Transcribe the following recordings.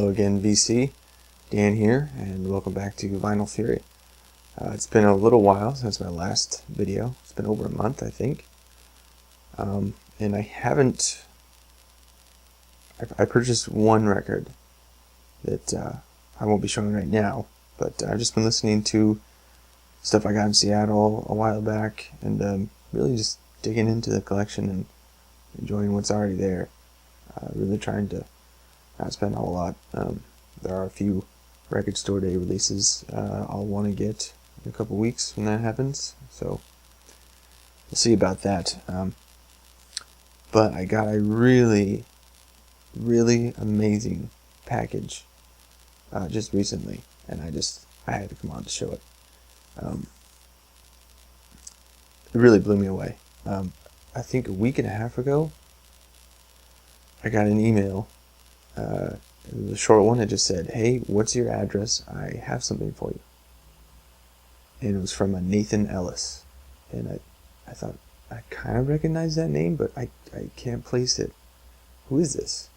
Hello again, VC. Dan here, and welcome back to Vinyl Fury. It's been a little while since my last video. It's been over a month, I think. And I purchased one record that I won't be showing right now, but I've just been listening to stuff I got in Seattle a while back, and really just digging into the collection and enjoying what's already there. Really trying to not spend a whole lot. There are a few record store day releases I'll want to get in a couple weeks when that happens, so we'll see about that. But I got a really amazing package just recently, and I had to come on to show it. It really blew me away. I think a week and a half ago, I got an email. It was a short one. It just said, "Hey, what's your address? I have something for you." And it was from a Nathan Ellis. And I thought, I kind of recognize that name, but I can't place it. Who is this?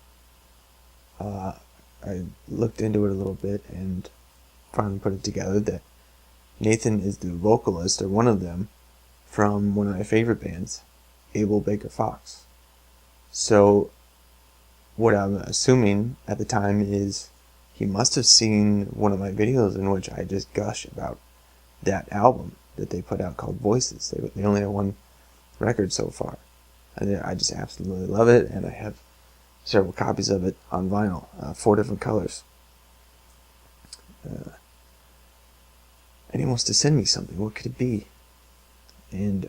I looked into it a little bit and finally put it together that Nathan is the vocalist, or one of them, from one of my favorite bands, Abel Baker Fox. So what I'm assuming at the time is he must have seen one of my videos in which I just gush about that album that they put out called Voices. They only have one record so far, and I just absolutely love it, and I have several copies of it on vinyl, 4 different colors. And he wants to send me something. What could it be? And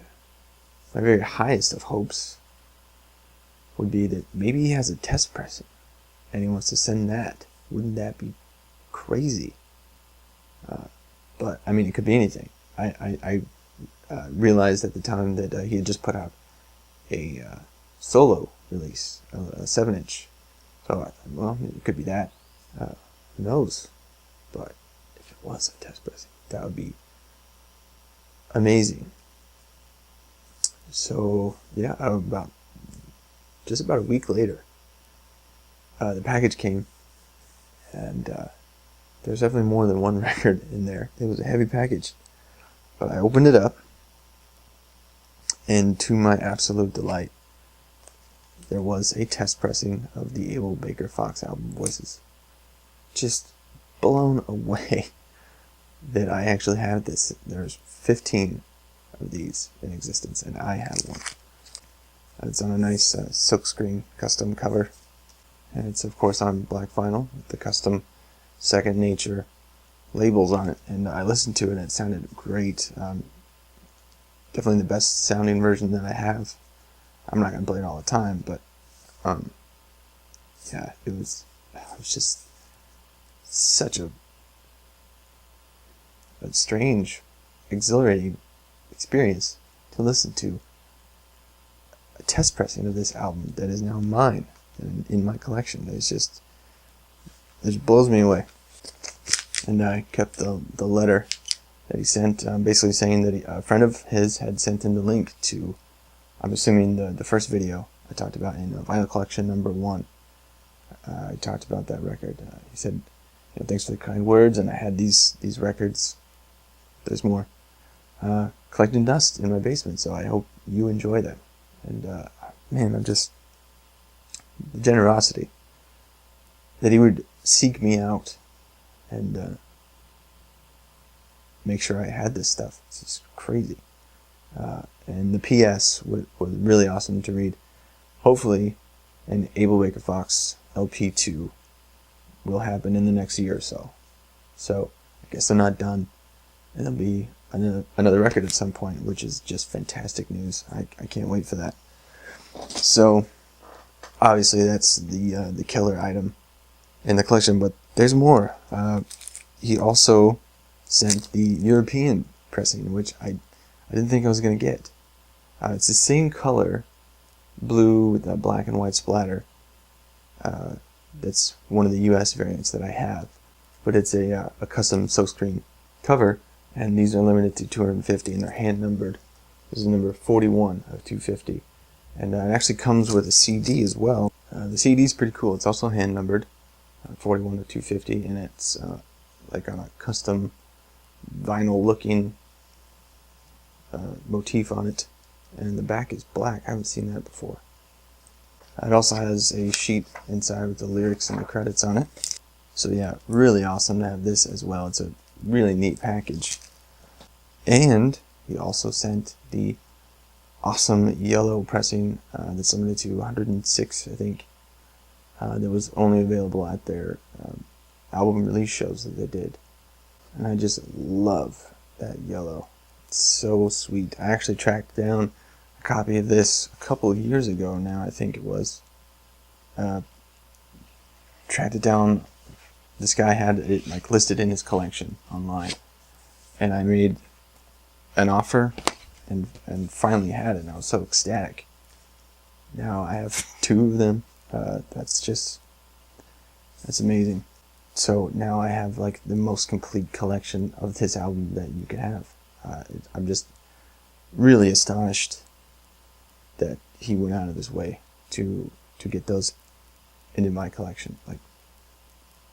my very highest of hopes would be that maybe he has a test pressing and he wants to send that. Wouldn't that be crazy? But I mean, it could be anything. I realized at the time that he had just put out a solo release, a 7-inch. So I thought, well, it could be that. Who knows? But if it was a test pressing, that would be amazing. So yeah, just about a week later, the package came, and there's definitely more than one record in there. It was a heavy package, but I opened it up, and to my absolute delight, there was a test pressing of the Abel Baker Fox album Voices. Just blown away that I actually have this. There's 15 of these in existence, and I have one. It's on a nice silkscreen custom cover, and it's of course on black vinyl with the custom Second Nature labels on it, and I listened to it and it sounded great. Definitely the best sounding version that I have. I'm not going to play it all the time, but yeah, it was just such a strange, exhilarating experience to listen to a test pressing of this album that is now mine and in my collection. It just blows me away. And I kept the letter that he sent, basically saying that a friend of his had sent him the link to, I'm assuming, the first video I talked about in Vinyl Collection number 1. I talked about that record. He said, "Thanks for the kind words, and I had these records. There's more collecting dust in my basement, so I hope you enjoy them." And man, the generosity that he would seek me out and make sure I had this stuff. It's just crazy. And the PS was really awesome to read. Hopefully, an Abel Baker Fox LP2 will happen in the next year or so. So I guess they're not done, and there'll be another record at some point, which is just fantastic news. I can't wait for that. So obviously that's the killer item in the collection, but there's more. He also sent the European pressing, which I didn't think I was going to get. It's the same color, blue with that black and white splatter. That's one of the US variants that I have, but it's a custom silkscreen cover, and these are limited to 250, and they're hand numbered. This is number 41 of 250, and it actually comes with a CD as well. The CD is pretty cool. It's also hand numbered, 41 to 250, and it's like on a custom vinyl looking motif on it, and the back is black. I haven't seen that before. It also has a sheet inside with the lyrics and the credits on it. So yeah, really awesome to have this as well. It's a really neat package. And he also sent the awesome yellow pressing that's limited to 106, I think. That was only available at their album release shows that they did. And I just love that yellow. It's so sweet. I actually tracked down a copy of this a couple of years ago now, I think it was. Tracked it down. This guy had it like listed in his collection online. And I made an offer and finally had it, and I was so ecstatic. Now I have 2 of them. That's amazing. So now I have like the most complete collection of this album that you could have. I'm just really astonished that he went out of his way to get those into my collection. Like,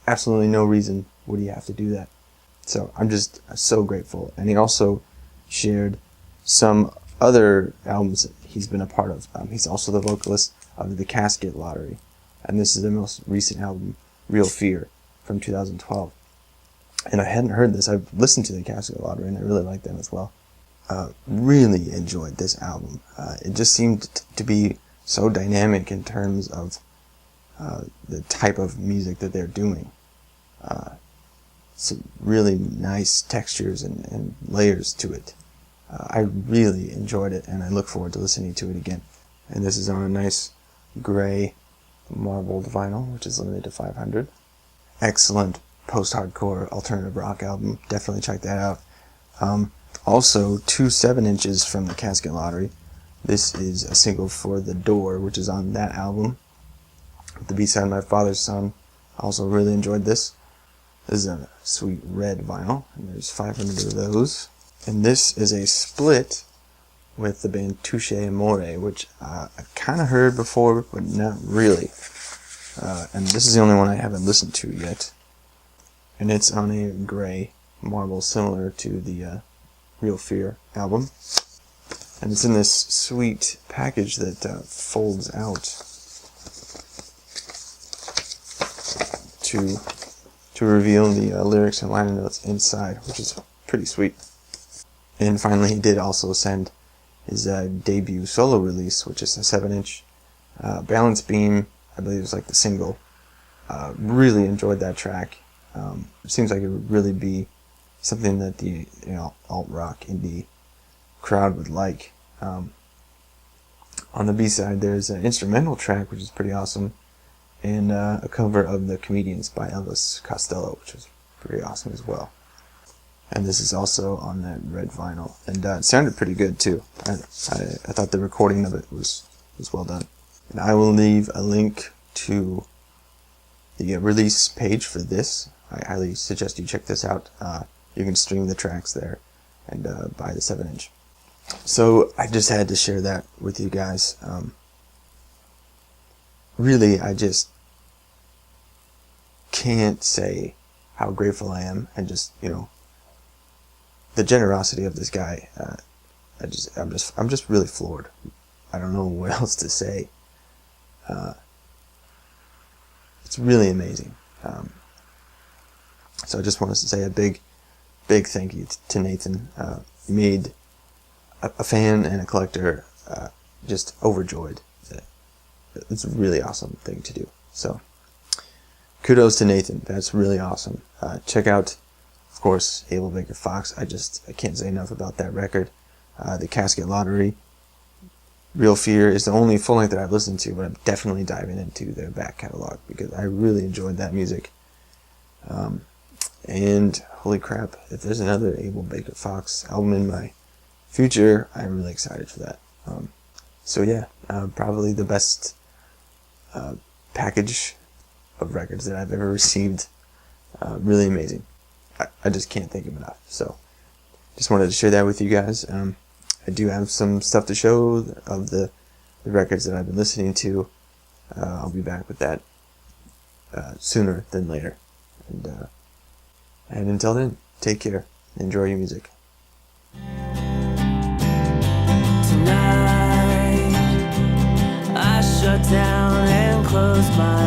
absolutely no reason would he have to do that. So I'm just so grateful. And he also shared some other albums that he's been a part of. He's also the vocalist of the Casket Lottery, and this is the most recent album, Real Fear, from 2012. And I hadn't heard this. I've listened to the Casket Lottery, and I really like them as well. Really enjoyed this album. It just seemed to be so dynamic in terms of the type of music that they're doing. Some really nice textures and layers to it. I really enjoyed it, and I look forward to listening to it again. And this is on a nice gray marbled vinyl, which is limited to 500. Excellent post-hardcore alternative rock album. Definitely check that out. Also, 2 7-inches from the Casket Lottery. This is a single for The Door, which is on that album. The B-side, My Father's Son. I also really enjoyed this. This is a sweet red vinyl, and there's 500 of those. And this is a split with the band Touche Amore, which I kind of heard before, but not really. And this is the only one I haven't listened to yet. And it's on a gray marble, similar to the Real Fear album. And it's in this sweet package that folds out to reveal the lyrics and liner notes inside, which is pretty sweet. And finally, he did also send his debut solo release, which is a 7-inch Balance Beam. I believe it was like the single. Really enjoyed that track. It seems like it would really be something that the alt-rock indie crowd would like. On the B-side, there's an instrumental track, which is pretty awesome, and a cover of The Comedians by Elvis Costello, which is pretty awesome as well. And this is also on that red vinyl, and it sounded pretty good too. I thought the recording of it was well done. And I will leave a link to the release page for this. I highly suggest you check this out. You can stream the tracks there and buy the 7-inch. So I just had to share that with you guys. Really, I just can't say how grateful I am, and just the generosity of this guy. I'm just really floored. I don't know what else to say. It's really amazing. So I just want to say a big thank you to Nathan. He made a fan and a collector just overjoyed. It's a really awesome thing to do. So kudos to Nathan. That's really awesome. Check out, of course, Abel Baker Fox. I can't say enough about that record. The Casket Lottery. Real Fear is the only full length that I've listened to, but I'm definitely diving into their back catalog because I really enjoyed that music. And holy crap, if there's another Abel Baker Fox album in my future, I'm really excited for that. So yeah, probably the best package of records that I've ever received. Really amazing. I just can't thank him enough. So just wanted to share that with you guys. I do have some stuff to show of the records that I've been listening to. I'll be back with that sooner than later. And until then, take care. Enjoy your music. Tonight, I shut down and close my